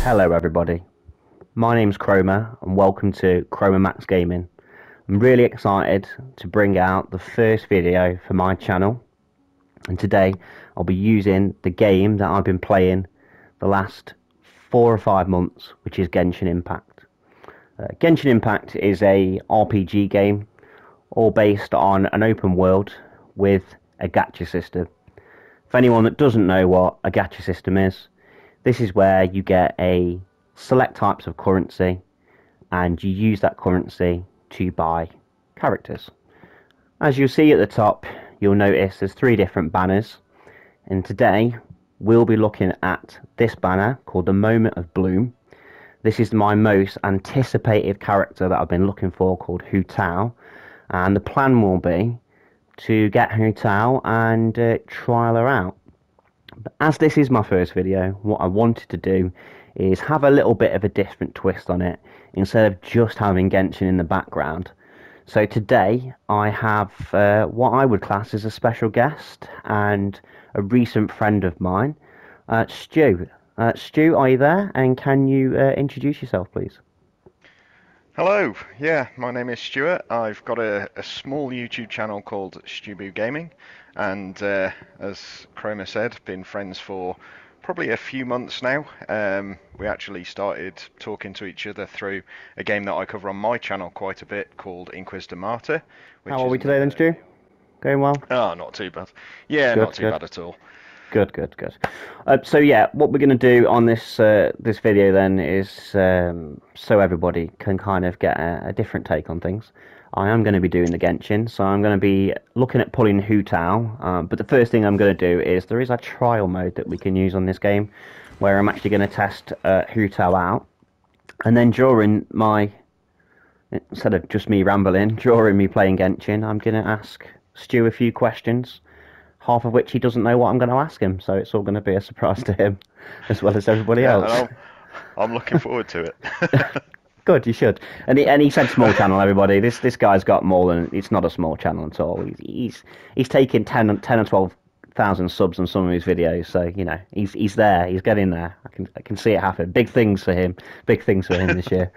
Hello everybody, my name's Chroma and welcome to Chroma Max Gaming. I'm really excited to bring out the first video for my channel, and today I'll be using the game that I've been playing the last 4 or 5 months, which is Genshin Impact. Genshin Impact is a RPG game, all based on an open world with a gacha system. For anyone that doesn't know what a gacha system is, this is where you get a select types of currency and you use that currency to buy characters. As you'll see at the top, you'll notice there's 3 different banners, and today we'll be looking at this banner called the Moment of Bloom. This is my most anticipated character that I've been looking for, called Hu Tao, and the plan will be to get Hu Tao and trial her out. But as this is my first video, what I wanted to do is have a little bit of a different twist on it instead of just having Genshin in the background. So today I have what I would class as a special guest and a recent friend of mine, Stu. Stu, are you there? And can you introduce yourself, please? Hello, yeah, my name is Stuart. I've got a small YouTube channel called S2ubu Gaming, and as Chroma said, been friends for probably a few months now. We actually started talking to each other through a game that I cover on my channel quite a bit called Inquisitor Martyr, How which are is we today then, Stu? Going well? not too bad. Yeah, not Good, too good. bad at all. Good, good, good. So yeah, what we're going to do on this video then is so everybody can kind of get a different take on things. I am going to be doing the Genshin, so I'm going to be looking at pulling Hu Tao. But the first thing I'm going to do is there is a trial mode that we can use on this game, where I'm actually going to test Hu Tao out, and then during my, instead of just me rambling, during me playing Genshin, I'm going to ask Stu a few questions, half of which he doesn't know what I'm going to ask him, so it's all going to be a surprise to him, as well as everybody Yeah, else. and I'm looking forward to it. Good, you should. And he said small channel, everybody. This guy's got more than, it's not a small channel at all. He's taken 10 or 12,000 subs on some of his videos, so you know he's there. He's getting there. I can see it happen. Big things for him. Big things for him this year.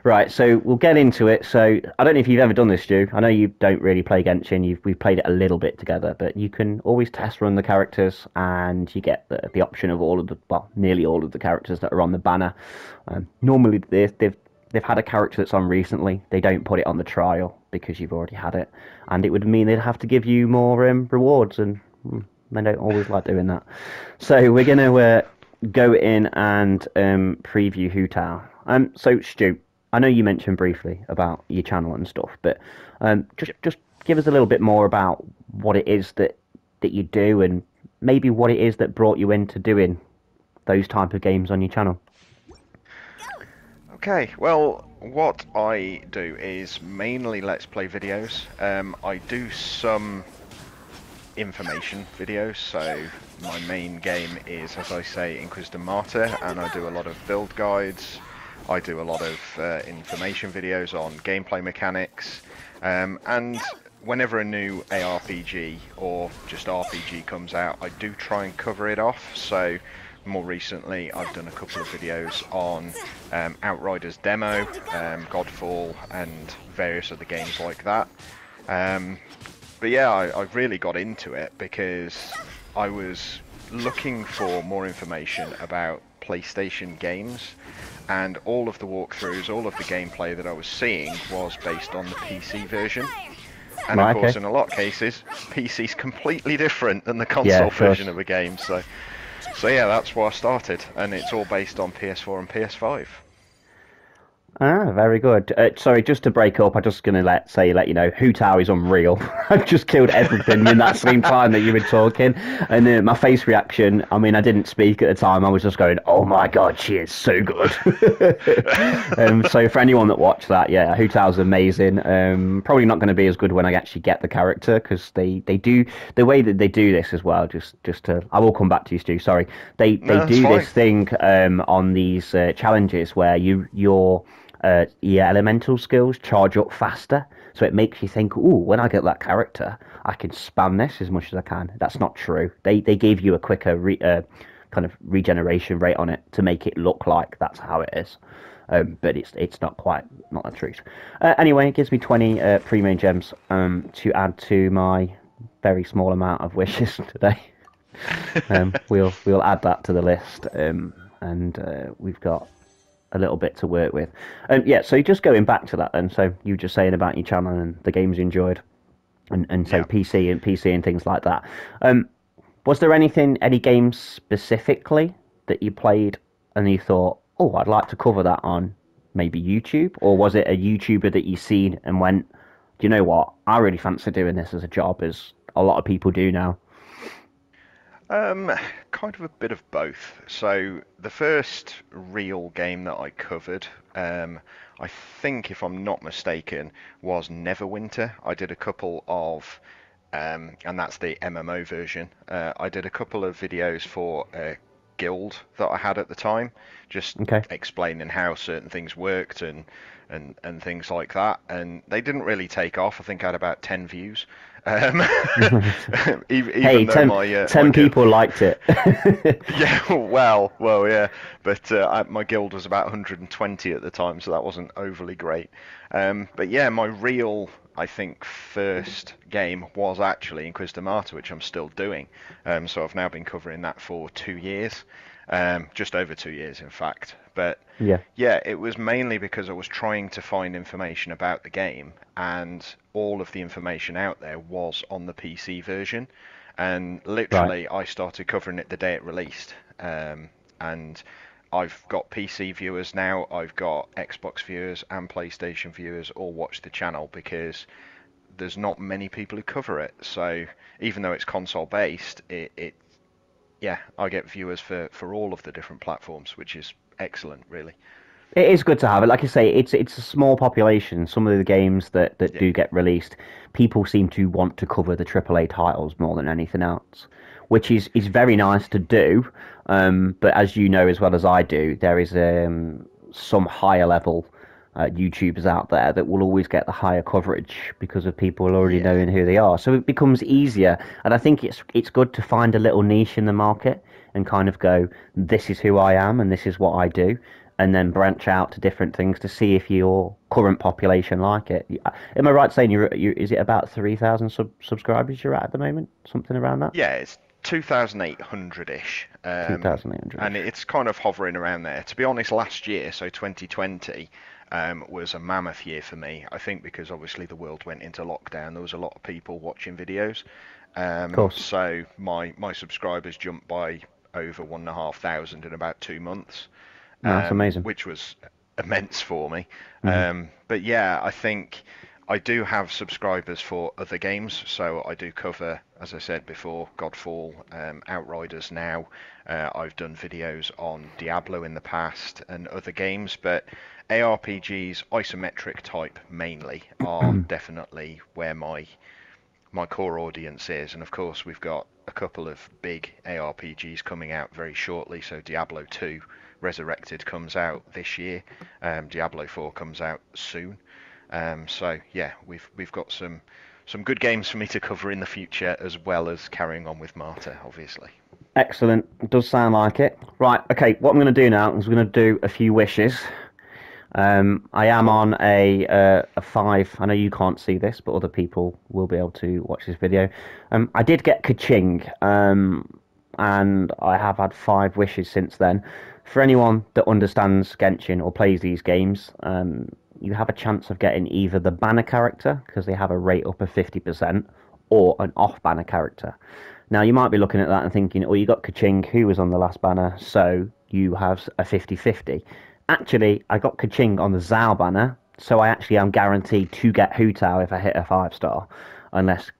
Right, so we'll get into it. So I don't know if you've ever done this, Stu. I know you don't really play Genshin. We've played it a little bit together, but you can always test run the characters, and you get the option of all of the, well, nearly all of the characters that are on the banner. Normally they've had a character that's on recently. They don't put it on the trial because you've already had it, and it would mean they'd have to give you more rewards, and they don't always like doing that. So we're gonna go in and preview Hu Tao. So Stu, I know you mentioned briefly about your channel and stuff, but just give us a little bit more about what it is that you do, and maybe what it is that brought you into doing those type of games on your channel. Okay, well, what I do is mainly Let's Play videos. I do some information videos, so my main game is, as I say, Inquisitor Martyr, and I do a lot of build guides. I do a lot of information videos on gameplay mechanics, and whenever a new ARPG or just RPG comes out, I do try and cover it off. So more recently I've done a couple of videos on Outriders demo, Godfall, and various other games like that. But yeah, I really got into it because I was looking for more information about PlayStation games, and all of the walkthroughs, all of the gameplay that I was seeing was based on the PC version. And of course, in a lot of cases, PC's completely different than the console version of a game. So yeah, that's where I started, and it's all based on PS4 and PS5. Ah, very good. Sorry, just to break up, I'm just going to let you know, Hu Tao is unreal. I've just killed everything in that same time that you were talking. And my face reaction, I mean, I didn't speak at the time. I was just going, oh my God, she is so good. So for anyone that watched that, yeah, Hu Tao's amazing. Probably not going to be as good when I actually get the character, because they do, the way that they do this as well, just to, I will come back to you, Stu, sorry. They do this thing on these challenges where your elemental skills charge up faster, so it makes you think, "Ooh, when I get that character, I can spam this as much as I can." That's not true. They gave you a quicker kind of regeneration rate on it to make it look like that's how it is. But it's not the truth. Anyway, it gives me 20 pre-main gems to add to my very small amount of wishes today. We'll add that to the list, and we've got a little bit to work with. Yeah, so just going back to that then, so you were just saying about your channel and the games you enjoyed, and so PC and things like that. Was there any games specifically that you played and you thought, oh, I'd like to cover that on maybe YouTube? Or was it a YouTuber that you seen and went, do you know what, I really fancy doing this as a job, as a lot of people do now? Kind of a bit of both. So the first real game that I covered, I think if I'm not mistaken, was Neverwinter. I did a couple of, and that's the MMO version. I did a couple of videos for a guild that I had at the time, just explaining how certain things worked and things like that. And they didn't really take off. I think I had about 10 views. Even though 10 people liked it. Yeah, well, yeah, but my guild was about 120 at the time, so that wasn't overly great. But yeah, my real, I think, first game was actually Inquisitor Martyr, which I'm still doing. So I've now been covering that for 2 years, just over 2 years, in fact. But yeah, it was mainly because I was trying to find information about the game, and all of the information out there was on the PC version. And literally, I started covering it the day it released. And I've got PC viewers now, I've got Xbox viewers and PlayStation viewers all watch the channel, because there's not many people who cover it. So even though it's console based, yeah, I get viewers for all of the different platforms, which is excellent, really. It is good to have it. Like I say, it's a small population. Some of the games that do get released, people seem to want to cover the AAA titles more than anything else, which is very nice to do. But as you know as well as I do, there is some higher level YouTubers out there that will always get the higher coverage because of people already knowing who they are. So it becomes easier, and I think it's good to find a little niche in the market and kind of go, this is who I am and this is what I do, and then branch out to different things to see if your current population like it. Am I right saying is it about 3,000 subscribers you're at the moment? Something around that? Yeah, it's 2,800-ish. 2,800. And it's kind of hovering around there. To be honest, last year, so 2020, was a mammoth year for me. I think because obviously the world went into lockdown, there was a lot of people watching videos. Of course. So my subscribers jumped by over 1,500 in about 2 months. That's amazing. Which was immense for me. But yeah, I think I do have subscribers for other games, so I do cover, as I said before, Godfall, Outriders now. I've done videos on Diablo in the past and other games, but ARPGs, isometric type mainly, are definitely where my core audience is. And of course, we've got a couple of big ARPGs coming out very shortly. So Diablo 2 Resurrected comes out this year. Diablo 4 comes out soon. So yeah, we've got some good games for me to cover in the future, as well as carrying on with Martyr, obviously. Excellent. It does sound like it. Right, okay, what I'm going to do now is I'm going to do a few wishes. I am on a 5. I know you can't see this, but other people will be able to watch this video. I did get Kaching, and I have had 5 wishes since then. For anyone that understands Genshin or plays these games, you have a chance of getting either the banner character, because they have a rate up of 50%, or an off-banner character. Now, you might be looking at that and thinking, oh, you got Kaching, who was on the last banner, so you have a 50-50. Actually, I got Kaching on the Zhao banner, so I actually am guaranteed to get Hu Tao if I hit a 5-star, unless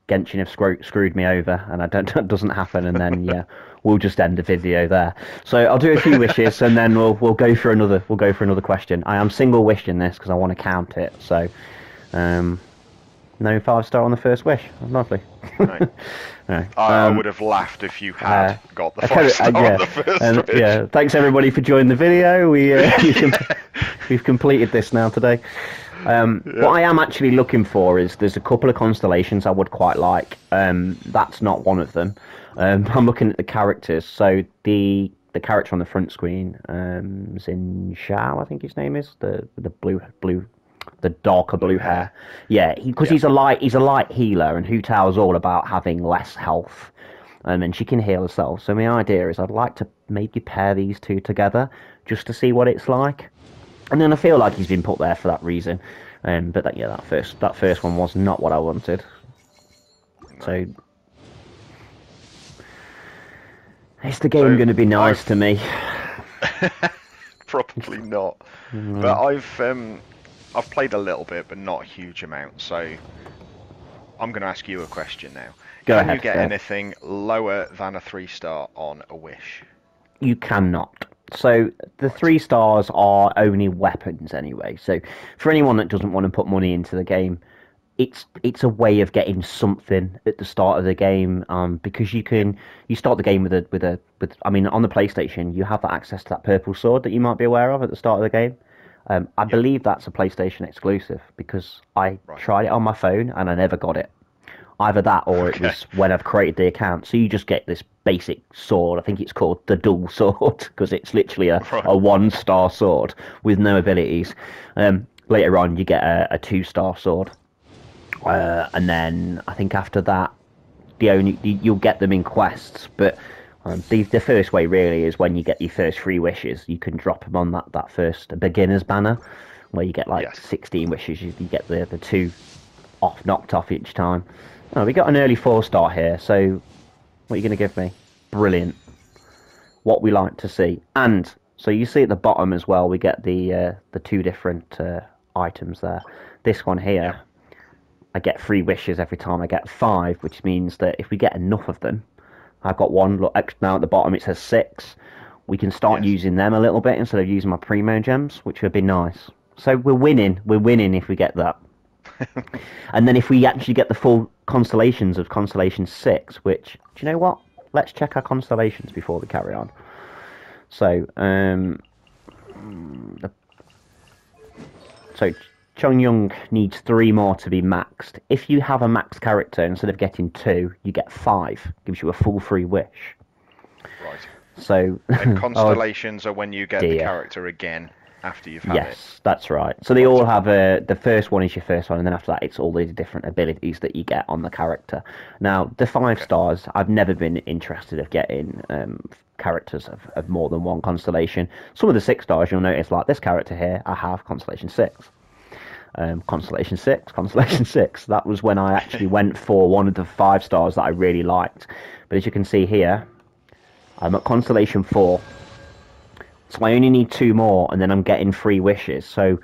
Genshin have screwed me over, and that doesn't happen, and then yeah, we'll just end the video there. So I'll do a few wishes, and then we'll go for another question. I am single wishing this because I want to count it. So, no 5-star on the first wish. Lovely. Right. Right. I would have laughed if you had got the 5-star on the first wish. Yeah. Thanks everybody for joining the video. We've completed this now today. What I am actually looking for is there's a couple of constellations I would quite like. That's not one of them. I'm looking at the characters. So the character on the front screen, Xin Zhao, I think his name is the blue, the darker blue hair. Yeah, because he's a light healer, and Hu Tao is all about having less health. And she can heal herself. So my idea is I'd like to maybe pair these two together just to see what it's like. And then I feel like he's been put there for that reason. But that first one was not what I wanted. No. So is the game going to be nice to me? Probably not. But I've played a little bit, but not a huge amount. So I'm going to ask you a question now. Can you get anything lower than a 3-star on a wish? You cannot. So the 3 stars are only weapons anyway. So for anyone that doesn't want to put money into the game, it's a way of getting something at the start of the game. Because you start the game with I mean, on the PlayStation you have that access to that purple sword that you might be aware of at the start of the game. I believe that's a PlayStation exclusive because I tried it on my phone and I never got it. Either that or it was when I've created the account. So you just get this basic sword. I think it's called the dual sword because it's literally a 1-star sword with no abilities. Later on, you get a 2-star sword. And then I think after that, you'll get them in quests. But the first way really is when you get your first 3 wishes. You can drop them on that first beginner's banner where you get 16 wishes. You get the 2 knocked off each time. Oh, we got an early 4-star here, so what are you going to give me? Brilliant. What we like to see. And so you see at the bottom as well, we get the 2 different items there. This one here, I get 3 wishes every time I get 5, which means that if we get enough of them, I've got 1, look, now at the bottom it says 6. We can start using them a little bit instead of using my primo gems, which would be nice. So we're winning if we get that. And then if we actually get the full constellations of Constellation 6, which, do you know what? Let's check our constellations before we carry on. So, Chongyung needs 3 more to be maxed. If you have a maxed character, instead of getting 2, you get 5. Gives you a full free wish. Right. So, and constellations are when you get the character again after you've had it. Yes, that's right. So they all have the first one is your first one, and then after that it's all the different abilities that you get on the character. Now, the 5 stars, I've never been interested in getting characters of more than 1 constellation. Some of the 6 stars, you'll notice, like this character here, I have Constellation 6. Constellation 6. That was when I actually went for one of the 5 stars that I really liked. But as you can see here, I'm at Constellation 4. So I only need 2 more, and then I'm getting 3 wishes. So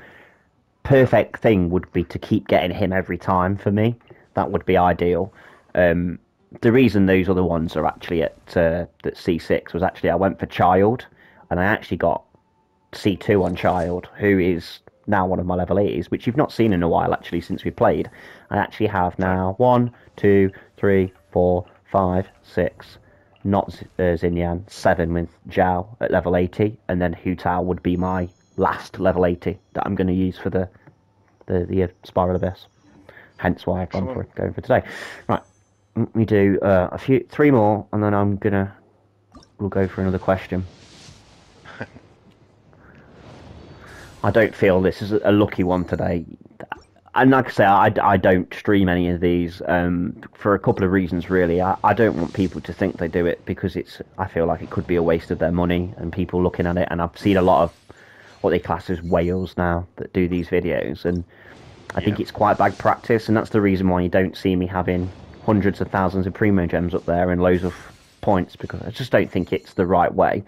perfect thing would be to keep getting him every time for me. That would be ideal. The reason those other ones are actually at C6 was actually I went for Child, and I actually got C2 on Child, who is now one of my level 80s, which you've not seen in a while actually since we played. I actually have now 1, 2, 3, 4, 5, 6... not Xinyan, 7 with Zhao at level 80, and then Hu Tao would be my last level 80 that I'm going to use for the Spiral Abyss. Hence why I've gone for going for today. Right, we do 3 more, and then we'll go for another question. I don't feel this is a lucky one today. And like I say, I don't stream any of these for a couple of reasons, really. I don't want people to think they do it because I feel like it could be a waste of their money and people looking at it. And I've seen a lot of what they class as whales now that do these videos. And I think it's quite bad practice. And that's the reason why you don't see me having hundreds of thousands of primo gems up there and loads of points, because I just don't think it's the right way.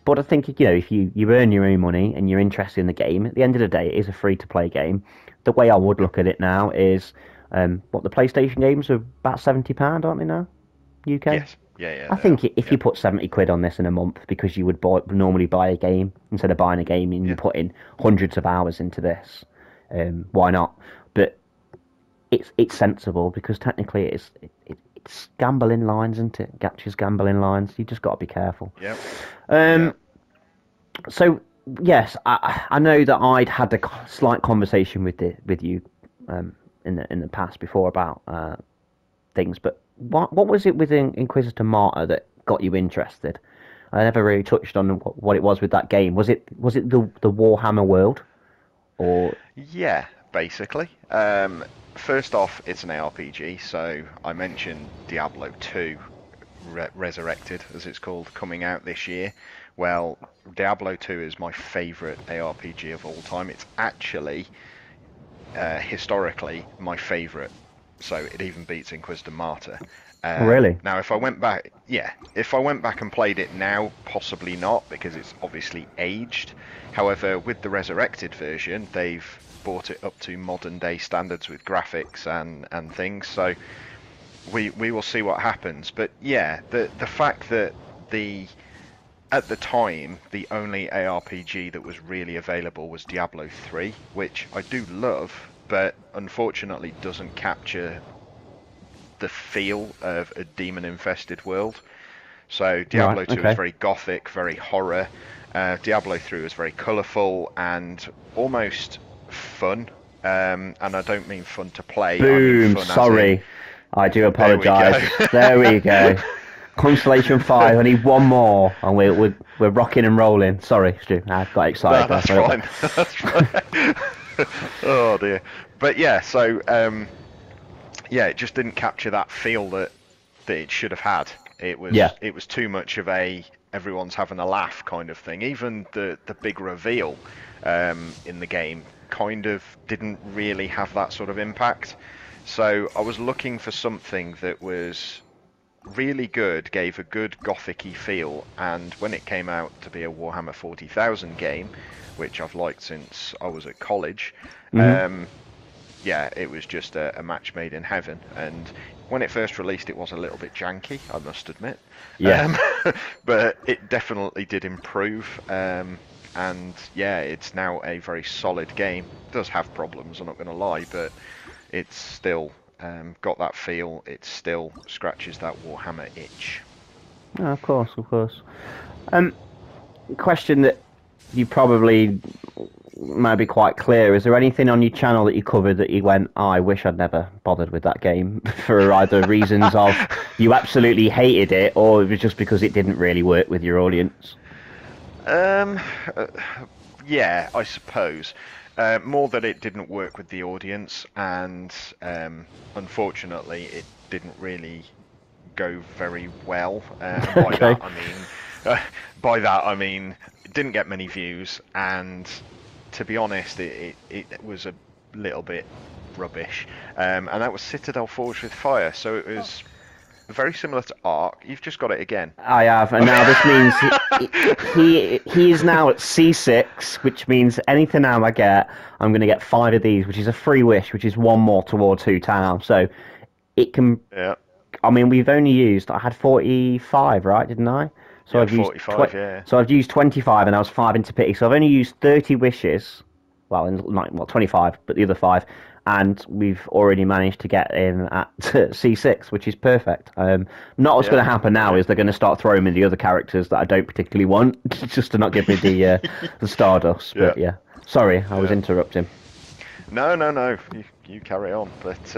But I think, if you earn your own money and you're interested in the game, at the end of the day, it is a free-to-play game. The way I would look at it now is, the PlayStation games are about £70, aren't they now? UK? Yes. Yeah. I think if you put 70 quid on this in a month, because you would normally buy a game, instead of buying a game and you put in hundreds of hours into this, why not? But it's sensible, because technically it's gambling lines, isn't it? Gacha's gambling lines. You just got to be careful. Yep. So yes, I know that I'd had a slight conversation with you in the past before about things, but what was it within Inquisitor Martyr that got you interested? I never really touched on what it was with that game. Was it the Warhammer world or Yeah, basically. First off, it's an ARPG, so I mentioned Diablo 2 Resurrected, as it's called, coming out this year. Well, Diablo 2 is my favourite ARPG of all time. It's actually, historically, my favourite. So it even beats Inquisitor Martyr. really? Now, if I went back, yeah, if I went back and played it now, possibly not, because it's obviously aged. However, with the resurrected version, they've brought it up to modern day standards with graphics and things. So we will see what happens. But yeah, the fact that the at the time the only ARPG that was really available was Diablo 3, which I do love, but unfortunately doesn't capture the feel of a demon-infested world. So Right. Diablo 2 is Okay. very gothic, very horror. Diablo 3 is very colourful and almost fun. And I don't mean fun to play, I mean Boom. fun as in, Sorry, I do there we go. apologise. There we go. Constellation 5. I need one more, and we're rocking and rolling. Sorry, Stu. I got No, excited there that's for a little fine. bit. That's fine. Oh dear. But yeah, so yeah, it just didn't capture that feel that it should have had. Yeah. It was too much of a everyone's having a laugh kind of thing. Even the big reveal in the game kind of didn't really have that sort of impact. So I was looking for something that was really good, gave a good gothic-y feel, and when it came out to be a Warhammer 40,000 game, which I've liked since I was at college, Mhm. um, yeah, it was just a match made in heaven. And when it first released, it was a little bit janky, I must admit. Yeah. Um, but it definitely did improve. And yeah, it's now a very solid game. It does have problems, I'm not going to lie, but it's still got that feel. It still scratches that Warhammer itch. Oh, of course, of course. Um, Question that you probably might be quite clear. Is there anything on your channel that you covered that you went, oh, I wish I'd never bothered with that game for either reasons of you absolutely hated it or it was just because it didn't really work with your audience? Um, uh, yeah, I suppose. More that it didn't work with the audience, and unfortunately, it didn't really go very well. And by Okay. that I mean, uh, by that I mean, it didn't get many views, and to be honest, it was a little bit rubbish. And that was Citadel Forged with Fire, so it was very similar to Ark. You've just got it again. I have, and now this means he is now at C6, which means anything now I get, I'm going to get 5 of these, which is a free wish, which is one more towards Hu Tao. So it can. Yeah, I mean, we've only used. I had 45, right? Didn't I? you So had I've used 45, yeah. So I've used 25, and I was 5 into pity. So I've only used 30 wishes. Well, like, well, 25, but the other 5, and we've already managed to get in at C6, which is perfect. Not what's Yeah, going to happen now is brilliant. they're going to start throwing me the other characters that I don't particularly want, just to not give me the Stardust. Yeah, But yeah, sorry, I was yeah. interrupting. No, no, no. You carry on. But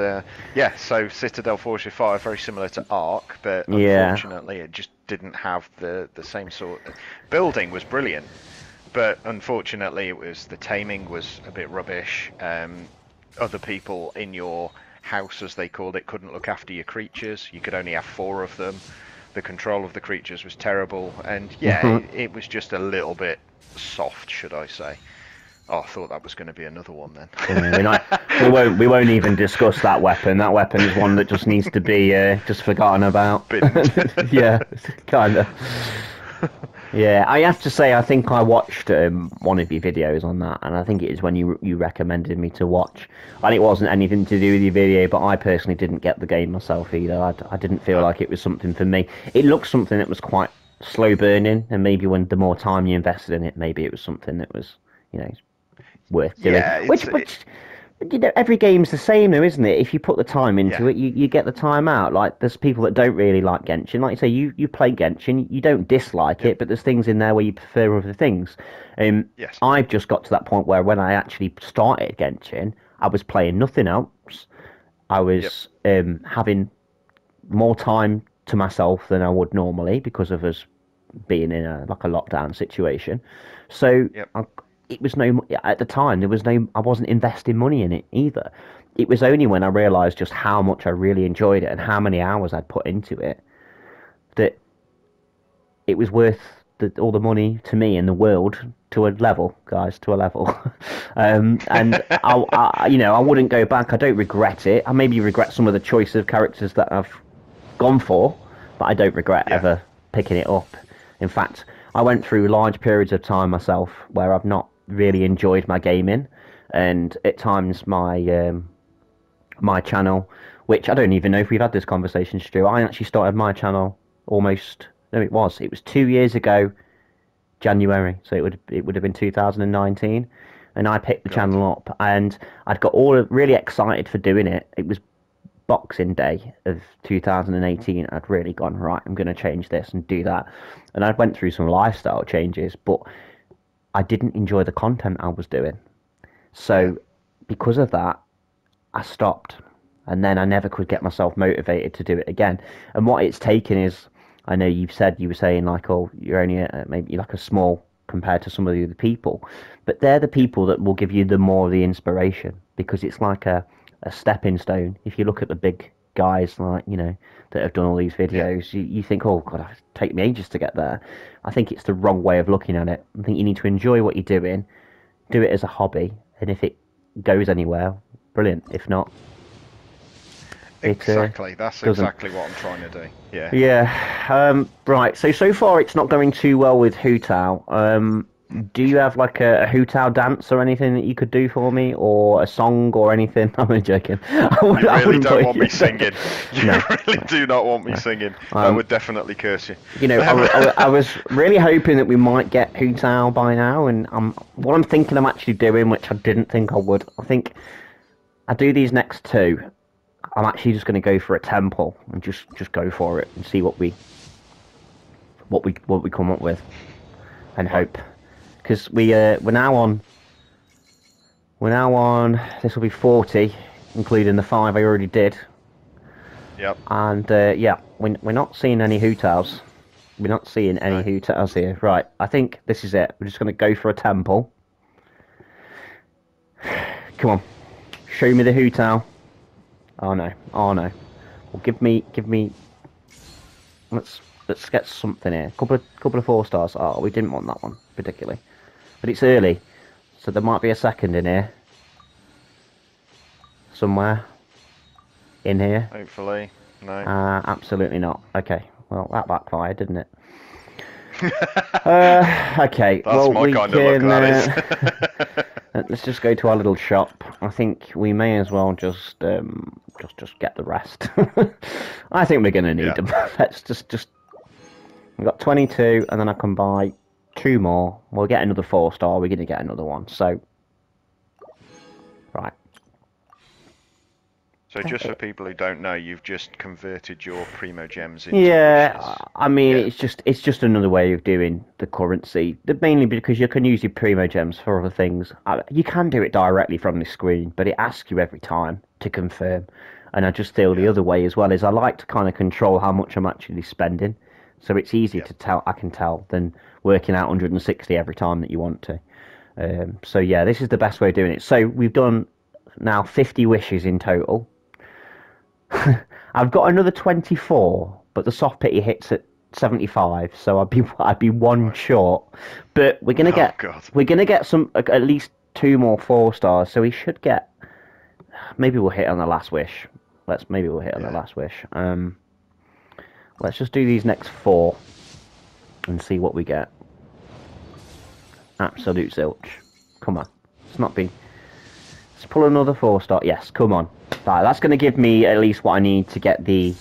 yeah, so Citadel Forge of Fire, very similar to Ark, but Yeah. unfortunately it just didn't have the same sort. Building was brilliant, but unfortunately it was the taming was a bit rubbish. Other people in your house, as they called it, couldn't look after your creatures. You could only have 4 of them. The control of the creatures was terrible, and yeah, it was just a little bit soft, should I say. Oh, I thought that was going to be another one then. Yeah, we're not. We won't even discuss that weapon. That weapon is one that just needs to be just forgotten about. Binned. Yeah, kind of. Yeah, I have to say, I think I watched one of your videos on that, and I think it is when you recommended me to watch. And it wasn't anything to do with your video, but I personally didn't get the game myself either. I didn't feel like it was something for me. It looked something that was quite slow burning, and maybe when the more time you invested in it, maybe it was something that was, you know, worth doing. Yeah, Which You know, every game's the same though, isn't it? If you put the time into Yeah. it, you get the time out. Like, there's people that don't really like Genshin. Like you say, you play Genshin, you don't dislike Yep. it, but there's things in there where you prefer other things. Yes. I've just got to that point where when I actually started Genshin, I was playing nothing else. I Yep. was having more time to myself than I would normally because of us being in a like a lockdown situation. So Yep. it was no at the time there was no I wasn't investing money in it either. It was only when I realised just how much I really enjoyed it and how many hours I'd put into it that it was worth all the money to me in the world to a level, guys, to a level. And you know, I wouldn't go back. I don't regret it. I maybe regret some of the choice of characters that I've gone for, but I don't regret Yeah. ever picking it up. In fact, I went through large periods of time myself where I've not really enjoyed my gaming, and at times my channel, which I don't even know if we've had this conversation, Stu. I actually started my channel almost. No, it was 2 years ago, January. So it would have been 2019, and I picked the God. channel up, and I'd got all really excited for doing it. It was Boxing Day of 2018. I'd really gone right. I'm going to change this and do that, and I went through some lifestyle changes, but I didn't enjoy the content I was doing. Yeah. So because of that, I stopped, and then I never could get myself motivated to do it again. And what it's taken is, I know you were saying like, oh, you're only maybe like a small compared to some of the other people, but they're the Yep. people that will give you the more of the inspiration because it's like a stepping stone. If you look at the big guys like that have done all these Yeah. videos, you think, oh god, it take me ages to get there. I think it's the wrong way of looking at it. I think you need to enjoy what you're doing, do it as a hobby, and if it goes anywhere, brilliant. If not, it Exactly. That's doesn't. exactly what I'm trying to do. Yeah. Yeah. Right. So far, it's not going too well with Hu Tao. Do you have like a Hu Tao dance or anything that you could do for me, or a song or anything? I'm only joking. You I really wouldn't don't put want me singing. You No. really do not want me singing. That Um, would definitely curse you. you know, I was really hoping that we might get Hu Tao by now, and what I'm thinking I'm actually doing, which I didn't think I would. I think I do these next two. I'm actually just going to go for a temple and just go for it and see what we come up with and Right. hope because we're now on this will be 40 including the 5 I already did, Yep. and yeah, we're not seeing any Hu Taos. We're not seeing any No. Hu Taos here. Right, I think this is it. We're just going to go for a temple. Come on, show me the Hu Tao. Oh no, oh no. Well, give me. Let's get something here. Couple of 4 stars. Oh, we didn't want that one particularly, but it's early, so there might be a second in here somewhere. In here. Hopefully. No. Absolutely not. Okay, well that backfired, didn't it? Okay. That's Well, my we kind of look, can. that is. Let's just go to our little shop. I think we may as well just get the rest. I think we're gonna need Yeah. them. Let's just. We've got 22, and then I can buy 2 more. We'll get another 4-star. We're gonna get another one. So, right. So just for people who don't know, you've just converted your Primo Gems into Yeah, wishes. I mean Yeah. it's just another way of doing the currency. Mainly because you can use your Primo Gems for other things. You can do it directly from the screen, but it asks you every time to confirm. And I just feel the Yeah. other way as well is I like to kind of control how much I'm actually spending. So it's easier Yeah. to tell. I can tell than working out 160 every time that you want to. So yeah, this is the best way of doing it. So we've done now 50 wishes in total. I've got another 24, but the soft pity hits at 75, so I'd be one Right. short. But Oh God. we're gonna get some at least 2 more 4-stars, so we should get. Maybe we'll hit on the last wish. Maybe we'll hit on the Yeah. last wish. Let's just do these next 4 and see what we get. Absolute zilch. Come on, it's not be. Let's pull another 4-star. Yes, come on. Right, that's going to give me at least what I need to get the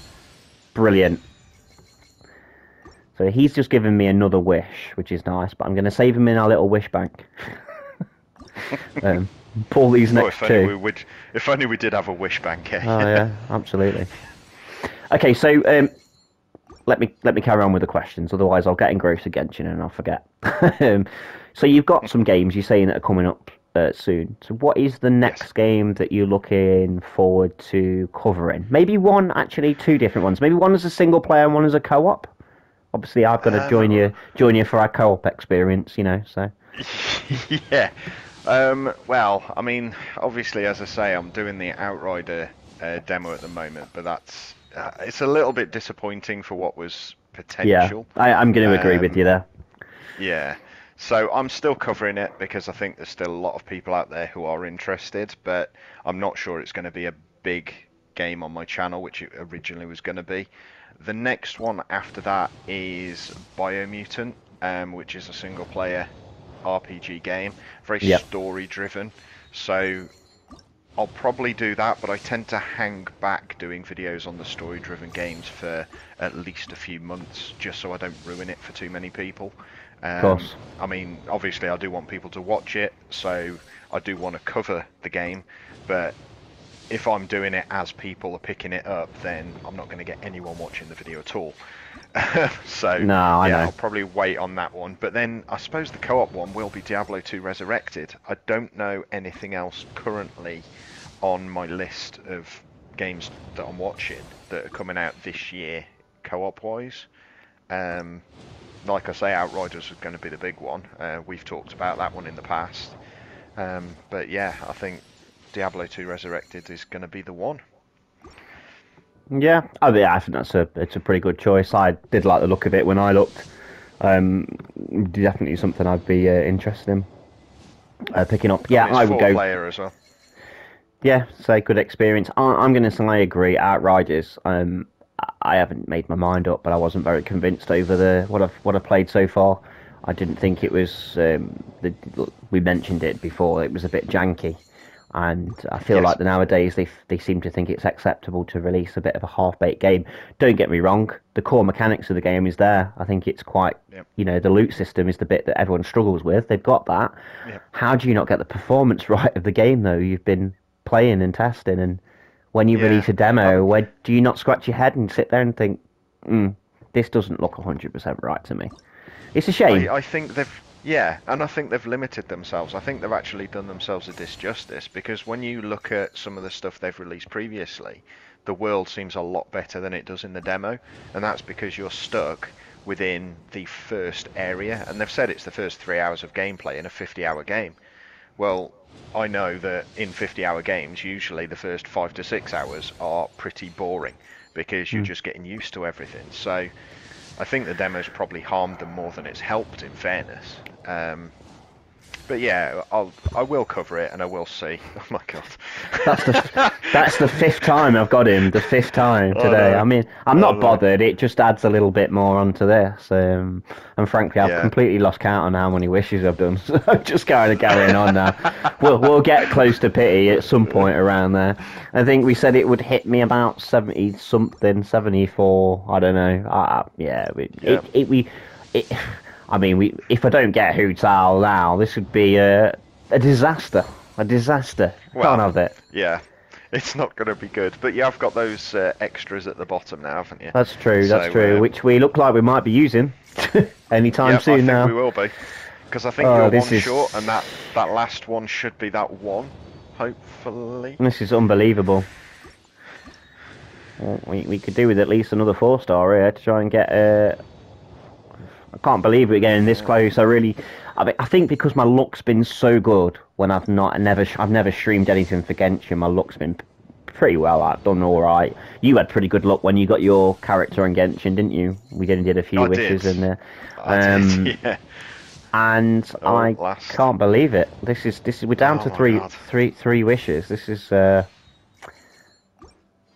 brilliant. So he's just given me another wish, which is nice, but I'm going to save him in our little wish bank. pull these Oh, next two. if only we did have a wish bank here. Oh yeah, absolutely. Okay, so let me carry on with the questions. Otherwise, I'll get engrossed again, and I'll forget. So you've got some games you're saying that are coming up soon. So what is the Yes. next game that you're looking forward to covering? Maybe one, actually, two different ones. Maybe one as a single player and one as a co-op. Obviously, I've got to join you for our co-op experience. So. Yeah. Well, I mean, obviously, as I say, I'm doing the Outrider demo at the moment, but it's a little bit disappointing for what was Yeah, potential. I'm going to agree with you there. Yeah. So I'm still covering it because I think there's still a lot of people out there who are interested, but I'm not sure it's going to be a big game on my channel, which it originally was going to be. The next one after that is Biomutant, which is a single player RPG game, very story driven. So I'll probably do that, but I tend to hang back doing videos on the story driven games for at least a few months, just so I don't ruin it for too many people. Of course. I mean, obviously I do want people to watch it, so I do want to cover the game, but if I'm doing it as people are picking it up, then I'm not going to get anyone watching the video at all. So no, I know. I'll probably wait on that one. But then I suppose the co-op one will be Diablo 2 Resurrected. I don't know anything else currently on my list of games that I'm watching that are coming out this year co-op wise. Like I say, Outriders is going to be the big one. We've talked about that one in the past. But yeah, I think Diablo 2 Resurrected is going to be the one. Yeah, I think it's a pretty good choice. I did like the look of it when I looked. Definitely something I'd be interested in picking up. Yeah, I would go. Player as well. Yeah, say good experience. I'm going to say I agree. Outriders. I haven't made my mind up, but I wasn't very convinced over what I've played so far. I didn't think it was. We mentioned it before. It was a bit janky. And I feel like nowadays they seem to think it's acceptable to release a bit of a half-baked game. Don't get me wrong, the core mechanics of the game is there. I think it's quite, the loot system is the bit that everyone struggles with. They've got that. Yep. How do you not get the performance right of the game, though? You've been playing and testing, and when you release a demo, where do you not scratch your head and sit there and think, this doesn't look 100% right to me? It's a shame. I think they've limited themselves. I think they've actually done themselves a disjustice, because when you look at some of the stuff they've released previously, the world seems a lot better than it does in the demo, and that's because you're stuck within the first area, and they've said it's the first 3 hours of gameplay in a 50-hour game. Well, I know that in 50-hour games, usually the first 5 to 6 hours are pretty boring, because you're just getting used to everything. So I think the demo's probably harmed them more than it's helped, in fairness. But yeah, I will cover it and I will see. Oh my god, that's the fifth time I've got him. The fifth time today. I mean, I'm not bothered. It just adds a little bit more onto this. And frankly, I've completely lost count on how many wishes I've done. So I'm just kind of carrying on now. We'll get close to pity at some point around there. I think we said it would hit me about 70 something, 74. I don't know. I mean, if I don't get Hu Tao now, this would be a disaster. A disaster. Can't have it. Yeah, it's not going to be good. But yeah, I've got those extras at the bottom now, haven't you? That's true. That's true. Which we look like we might be using anytime soon now. I think we will be, because I think you're one short, and that last one should be that one. Hopefully. This is unbelievable. Well, we could do with at least another 4-star here to try and get. I can't believe we're getting this close. I think because my luck's been so good when I've never streamed anything for Genshin. My luck's been pretty well. I've done all right. You had pretty good luck when you got your character in Genshin, didn't you? We did a few wishes in there. Yeah. And I can't believe it. This is we're down to three wishes. This is. I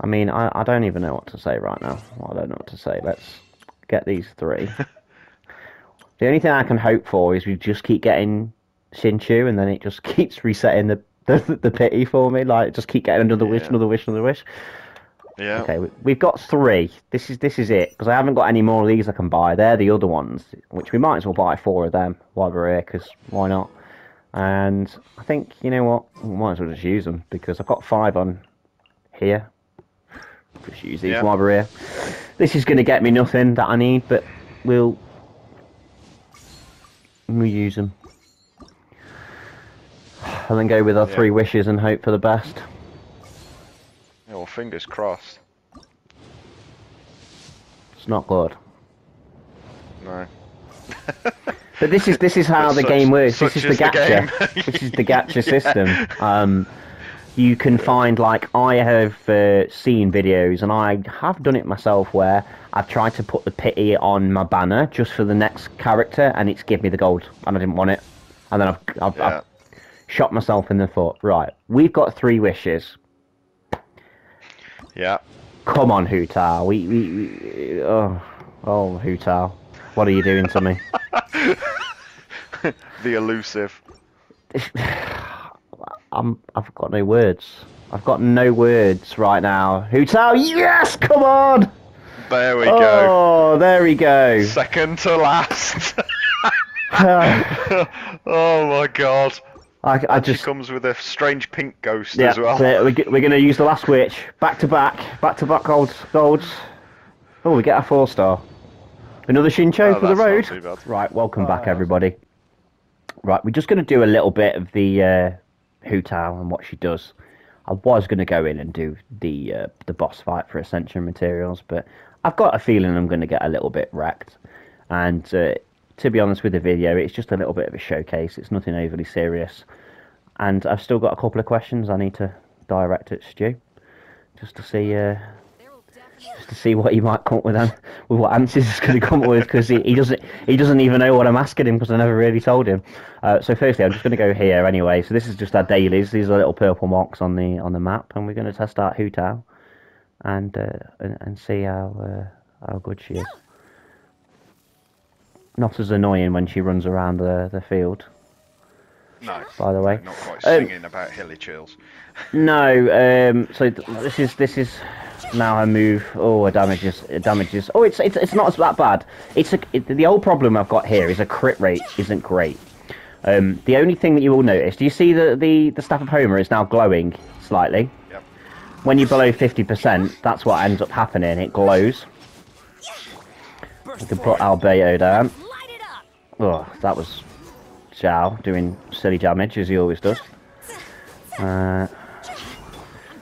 mean, I don't even know what to say right now. I don't know what to say. Let's get these 3. The only thing I can hope for is we just keep getting Shinshu, and then it just keeps resetting the pity for me. Like, just keep getting another wish, another wish, another wish. Yeah. Okay, we've got 3. This is it, because I haven't got any more of these I can buy. They're the other ones, which we might as well buy 4 of them while we're here, because why not? And I think, you know what, I might as well just use them because I've got 5 on here. Just use these while we're here. This is going to get me nothing that I need, but we'll use them. And then go with our 3 wishes and hope for the best. Yeah, well, fingers crossed. It's not good. No. But this is how the game works. This is the gacha. This is the gacha system. You can find, like, I have seen videos, and I have done it myself, where I've tried to put the pity on my banner just for the next character, and it's give me the gold, and I didn't want it. And then I've shot myself in the foot. Right, we've got 3 wishes. Yeah. Come on, Hu Tao. Oh, Hu Tao. What are you doing to me? The elusive. I've got no words. I've got no words right now. Hu Tao, yes! Come on! There we go. Oh, there we go. Second to last. Oh my god. I just comes with a strange pink ghost as well. We're going to use the last witch. Back to back golds. Oh, we get a 4-star. Another Shincho for the road. Not too bad. Right, welcome back, everybody. Right, we're just going to do a little bit of the Hu Tao and what she does. I was going to go in and do the boss fight for Ascension materials, but I've got a feeling I'm going to get a little bit wrecked. And to be honest with the video, it's just a little bit of a showcase. It's nothing overly serious. And I've still got a couple of questions I need to direct at Stu, just to see what he might come up with what answers he's going to come up with, because he doesn't even know what I'm asking him, because I never really told him. So firstly, I'm just going to go here anyway. So this is just our dailies. These are little purple marks on the map, and we're going to test out Hu Tao and see how good she is. Not as annoying when she runs around the field. No. By the way, not quite singing about hilly chills. No. So this is now her move. Oh, it damages. Oh, it's not that bad. The old problem I've got here is her crit rate isn't great. The only thing that you will notice, do you see the Staff of Homer is now glowing slightly? Yep. When you're below 50%, that's what ends up happening. It glows. We can put Albedo down. Oh, that was Zhao doing silly damage, as he always does. We're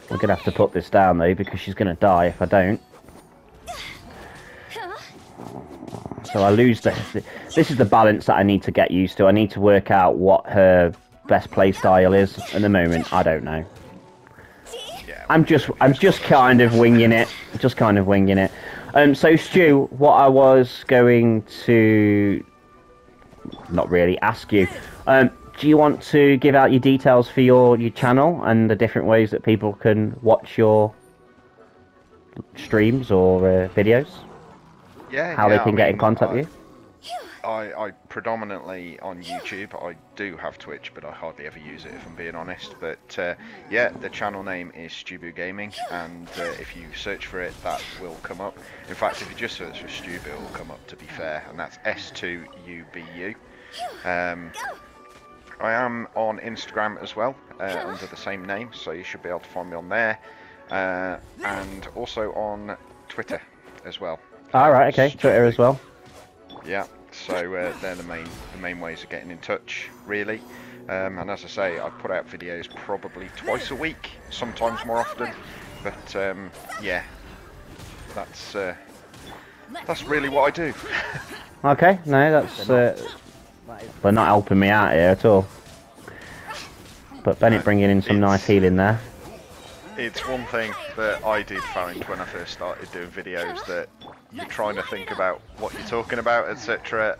going to have to put this down, though, because she's going to die if I don't. So I lose this. This is the balance that I need to get used to. I need to work out what her best play style is. At the moment, I don't know. I'm just kind of winging it. So Stu, what I was going to not really ask you, do you want to give out your details for your channel and the different ways that people can watch your streams or videos? Yeah. How they can get in contact with you? I predominantly on YouTube. I do have Twitch, but I hardly ever use it, if I'm being honest. But yeah, the channel name is S2ubu Gaming, and if you search for it, that will come up. In fact, if you just search for S2ubu, it will come up, to be fair, and that's S2ubu. I am on Instagram as well, under the same name, so you should be able to find me on there, and also on Twitter as well. Alright, okay, Twitter as well. Yeah, so they're the main ways of getting in touch, really. And as I say, I put out videos probably twice a week, sometimes more often. But yeah, that's really what I do. Okay, no, that's they're not helping me out here at all. But Bennett bringing in some nice healing there. It's one thing that I did find when I first started doing videos, that you're trying to think about what you're talking about, etc.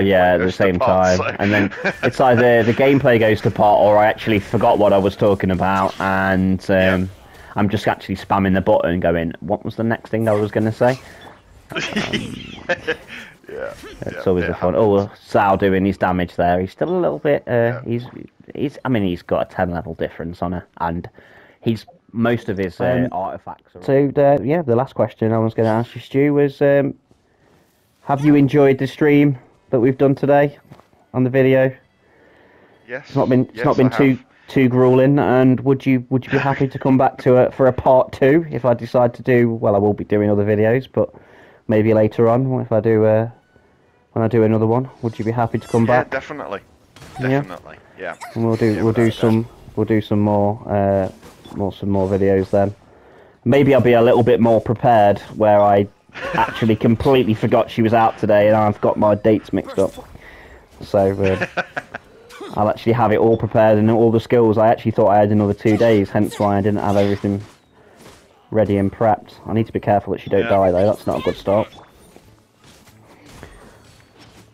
Yeah, at the same time. So. And then it's either the gameplay goes to pot, or I actually forgot what I was talking about, and I'm just actually spamming the button going, what was the next thing I was going to say? Yeah. It's always the fun. Oh, Sal doing his damage there. He's still a little bit, he's got a 10 level difference on her, and he's most of his artifacts. So yeah, the last question I was going to ask you, Stu, was have you enjoyed the stream that we've done today on the video? Yes. It's not been I have. too grueling. And would you be happy to come back to it for a part 2 if I decide to do? Well, I will be doing other videos, but maybe later on if I do when I do another one. Would you be happy to come Yeah, back? definitely. Yeah. Definitely. Yeah. And we'll Yeah, without a doubt. do some more videos then. Maybe I'll be a little bit more prepared where I actually completely forgot she was out today and I've got my dates mixed up. So I'll actually have it all prepared and all the skills. I actually thought I had another 2 days, hence why I didn't have everything ready and prepped. I need to be careful that she don't die though, that's not a good start.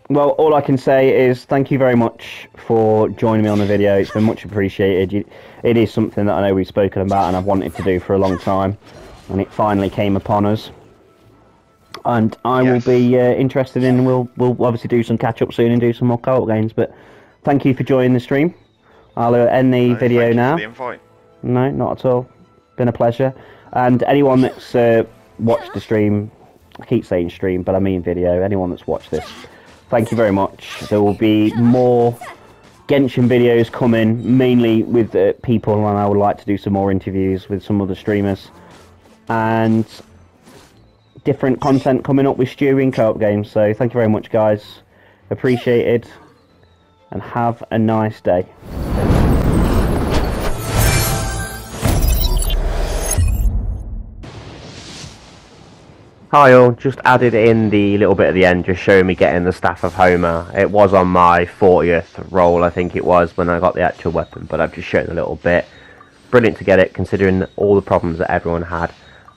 Well, all I can say is thank you very much for joining me on the video. It's been much appreciated. It is something that I know we've spoken about and I've wanted to do for a long time, and it finally came upon us. And I will be interested in. We'll obviously do some catch up soon and do some more co-op games. But thank you for joining the stream. I'll end the video thank now. You for the invite. No, not at all. Been a pleasure. And anyone that's watched the stream, I keep saying stream, but I mean video. Anyone that's watched this, thank you very much. There will be more Genshin videos coming, mainly with people, and I would like to do some more interviews with some other streamers. And different content coming up with Stu in co-op games. So thank you very much, guys. Appreciated. And have a nice day. Hi all, just added in the little bit at the end, just showing me getting the Staff of Homer. It was on my 40th roll, I think it was, when I got the actual weapon, but I've just shown a little bit. Brilliant to get it, considering all the problems that everyone had.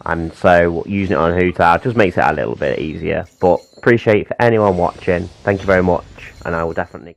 And so, using it on Hu Tao just makes it a little bit easier. But appreciate for anyone watching. Thank you very much, and I will definitely...